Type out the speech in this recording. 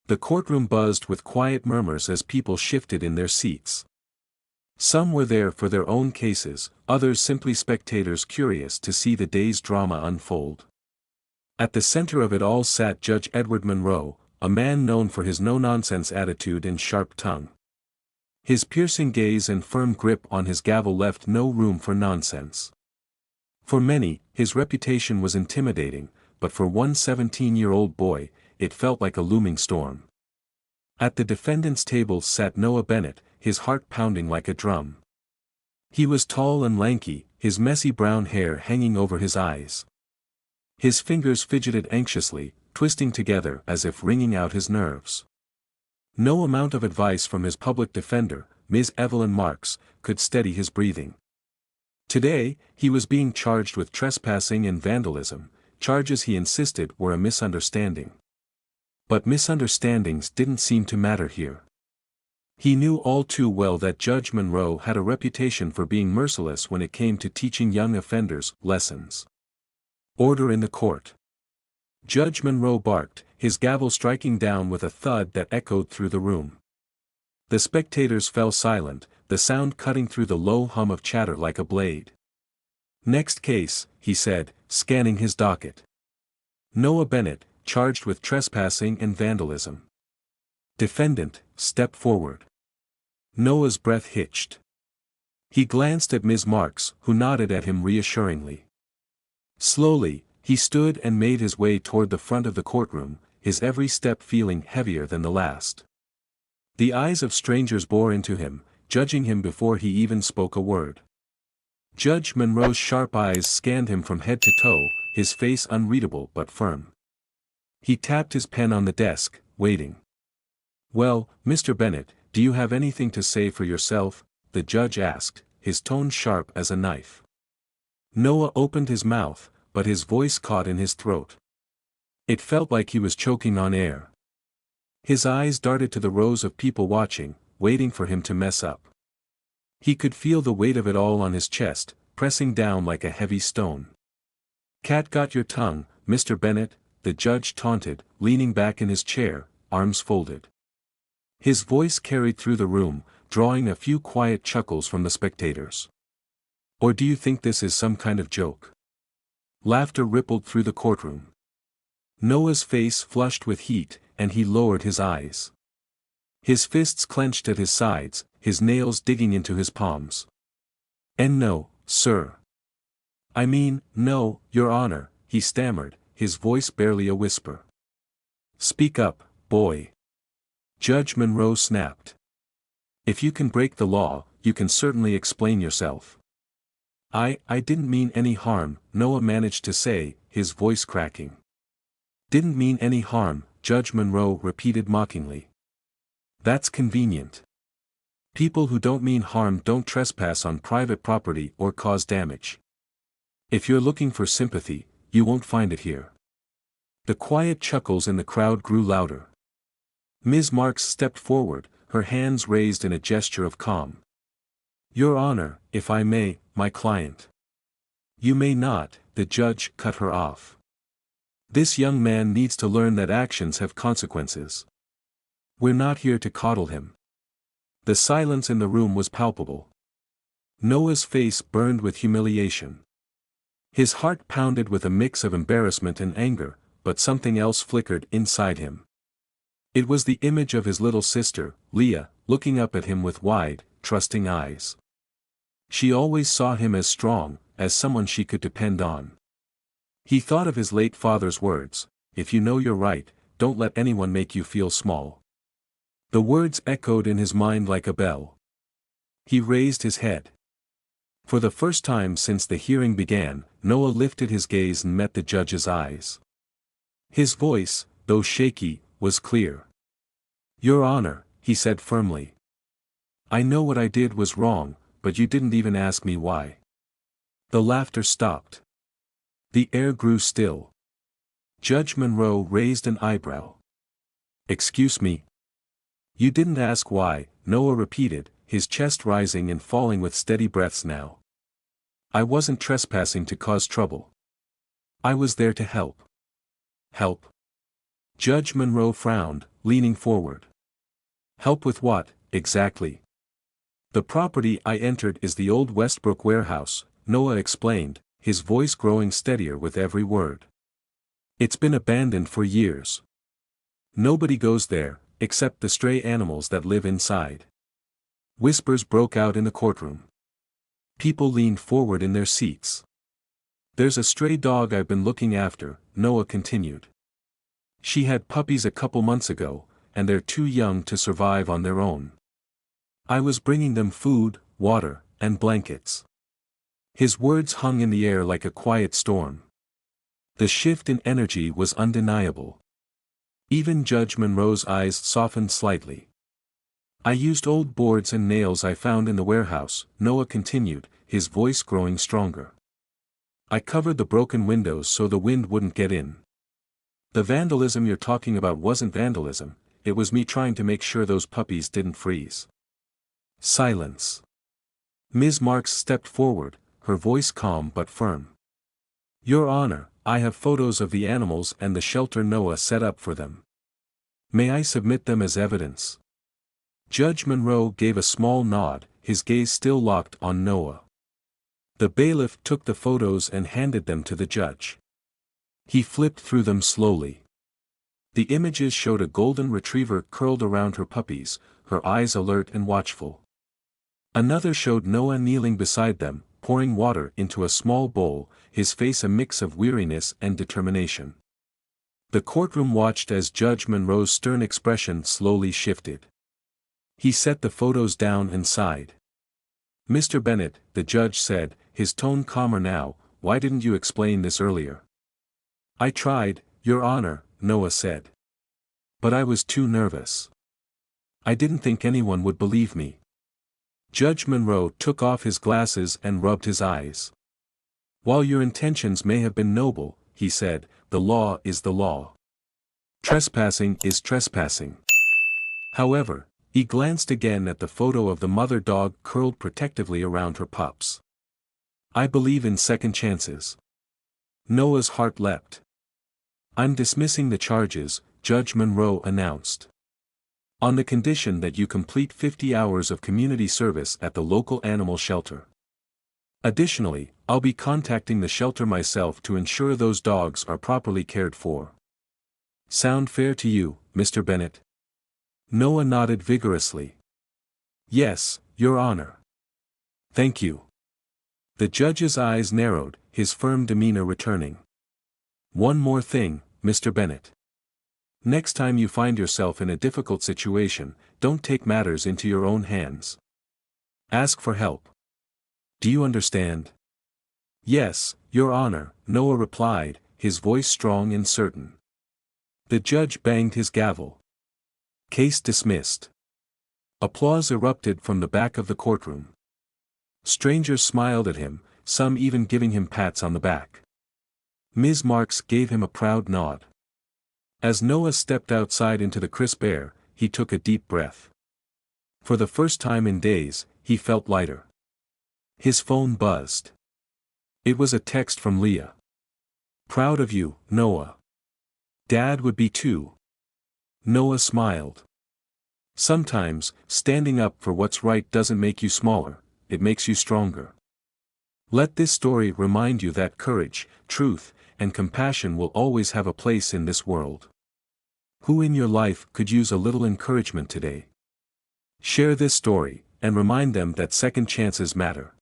The courtroom buzzed with quiet murmurs as people shifted in their seats. Some were there for their own cases, others simply spectators curious to see the day's drama unfold. At the center of it all sat Judge Edward Monroe, a man known for his no-nonsense attitude and sharp tongue. His piercing gaze and firm grip on his gavel left no room for nonsense. For many, his reputation was intimidating, but for one 17-year-old boy, it felt like a looming storm. At the defendant's table sat Noah Bennett, his heart pounding like a drum. He was tall and lanky, his messy brown hair hanging over his eyes. His fingers fidgeted anxiously, twisting together as if wringing out his nerves. No amount of advice from his public defender, Ms. Evelyn Marks, could steady his breathing. Today, he was being charged with trespassing and vandalism, charges he insisted were a misunderstanding. But misunderstandings didn't seem to matter here. He knew all too well that Judge Monroe had a reputation for being merciless when it came to teaching young offenders lessons. Order in the court. Judge Monroe barked, his gavel striking down with a thud that echoed through the room. The spectators fell silent, the sound cutting through the low hum of chatter like a blade. Next case, he said, scanning his docket. Noah Bennett, charged with trespassing and vandalism. Defendant, step forward. Noah's breath hitched. He glanced at Ms. Marks, who nodded at him reassuringly. Slowly, he stood and made his way toward the front of the courtroom, his every step feeling heavier than the last. The eyes of strangers bore into him, judging him before he even spoke a word. Judge Monroe's sharp eyes scanned him from head to toe, his face unreadable but firm. He tapped his pen on the desk, waiting. "Well, Mr. Bennett, do you have anything to say for yourself?" the judge asked, his tone sharp as a knife. Noah opened his mouth, but his voice caught in his throat. It felt like he was choking on air. His eyes darted to the rows of people watching, waiting for him to mess up. He could feel the weight of it all on his chest, pressing down like a heavy stone. "Cat got your tongue, Mr. Bennett," the judge taunted, leaning back in his chair, arms folded. His voice carried through the room, drawing a few quiet chuckles from the spectators. "Or do you think this is some kind of joke?" Laughter rippled through the courtroom. Noah's face flushed with heat, and he lowered his eyes. His fists clenched at his sides, his nails digging into his palms. "And no, sir. I mean, no, Your Honor," he stammered, his voice barely a whisper. "Speak up, boy." Judge Monroe snapped. "If you can break the law, you can certainly explain yourself." I didn't mean any harm," Noah managed to say, his voice cracking. "Didn't mean any harm," Judge Monroe repeated mockingly. "That's convenient. People who don't mean harm don't trespass on private property or cause damage. If you're looking for sympathy, you won't find it here." The quiet chuckles in the crowd grew louder. Ms. Marks stepped forward, her hands raised in a gesture of calm. "Your Honor, if I may, my client." "You may not," the judge cut her off. "This young man needs to learn that actions have consequences. We're not here to coddle him." The silence in the room was palpable. Noah's face burned with humiliation. His heart pounded with a mix of embarrassment and anger, but something else flickered inside him. It was the image of his little sister, Leah, looking up at him with wide, trusting eyes. She always saw him as strong, as someone she could depend on. He thought of his late father's words, "If you know you're right, don't let anyone make you feel small." The words echoed in his mind like a bell. He raised his head. For the first time since the hearing began, Noah lifted his gaze and met the judge's eyes. His voice, though shaky, was clear. "Your Honor," he said firmly. "I know what I did was wrong, but you didn't even ask me why." The laughter stopped. The air grew still. Judge Monroe raised an eyebrow. "Excuse me?" "You didn't ask why," Noah repeated, his chest rising and falling with steady breaths now. "I wasn't trespassing to cause trouble. I was there to help." "Help?" Judge Monroe frowned, leaning forward. Help with what, exactly? The property I entered is the old Westbrook warehouse, Noah explained, his voice growing steadier with every word. It's been abandoned for years. Nobody goes there, except the stray animals that live inside. Whispers broke out in the courtroom. People leaned forward in their seats. There's a stray dog I've been looking after, Noah continued. She had puppies a couple months ago, and they're too young to survive on their own. I was bringing them food, water, and blankets. His words hung in the air like a quiet storm. The shift in energy was undeniable. Even Judge Monroe's eyes softened slightly. I used old boards and nails I found in the warehouse, Noah continued, his voice growing stronger. I covered the broken windows so the wind wouldn't get in. The vandalism you're talking about wasn't vandalism, it was me trying to make sure those puppies didn't freeze. Silence. Ms. Marks stepped forward, her voice calm but firm. Your Honor, I have photos of the animals and the shelter Noah set up for them. May I submit them as evidence? Judge Monroe gave a small nod, his gaze still locked on Noah. The bailiff took the photos and handed them to the judge. He flipped through them slowly. The images showed a golden retriever curled around her puppies, her eyes alert and watchful. Another showed Noah kneeling beside them, pouring water into a small bowl, his face a mix of weariness and determination. The courtroom watched as Judge Monroe's stern expression slowly shifted. He set the photos down and sighed. Mr. Bennett, the judge said, his tone calmer now, why didn't you explain this earlier? I tried, Your Honor, Noah said. But I was too nervous. I didn't think anyone would believe me. Judge Monroe took off his glasses and rubbed his eyes. While your intentions may have been noble, he said, the law is the law. Trespassing is trespassing. However, he glanced again at the photo of the mother dog curled protectively around her pups. I believe in second chances. Noah's heart leapt. I'm dismissing the charges, Judge Monroe announced. On the condition that you complete 50 hours of community service at the local animal shelter. Additionally, I'll be contacting the shelter myself to ensure those dogs are properly cared for. Sound fair to you, Mr. Bennett? Noah nodded vigorously. Yes, Your Honor. Thank you. The judge's eyes narrowed, his firm demeanor returning. One more thing, Mr. Bennett. Next time you find yourself in a difficult situation, don't take matters into your own hands. Ask for help. Do you understand? Yes, Your Honor, Noah replied, his voice strong and certain. The judge banged his gavel. Case dismissed. Applause erupted from the back of the courtroom. Strangers smiled at him, some even giving him pats on the back. Ms. Marks gave him a proud nod. As Noah stepped outside into the crisp air, he took a deep breath. For the first time in days, he felt lighter. His phone buzzed. It was a text from Leah. Proud of you, Noah. Dad would be too. Noah smiled. Sometimes, standing up for what's right doesn't make you smaller, it makes you stronger. Let this story remind you that courage, truth, and compassion will always have a place in this world. Who in your life could use a little encouragement today? Share this story, and remind them that second chances matter.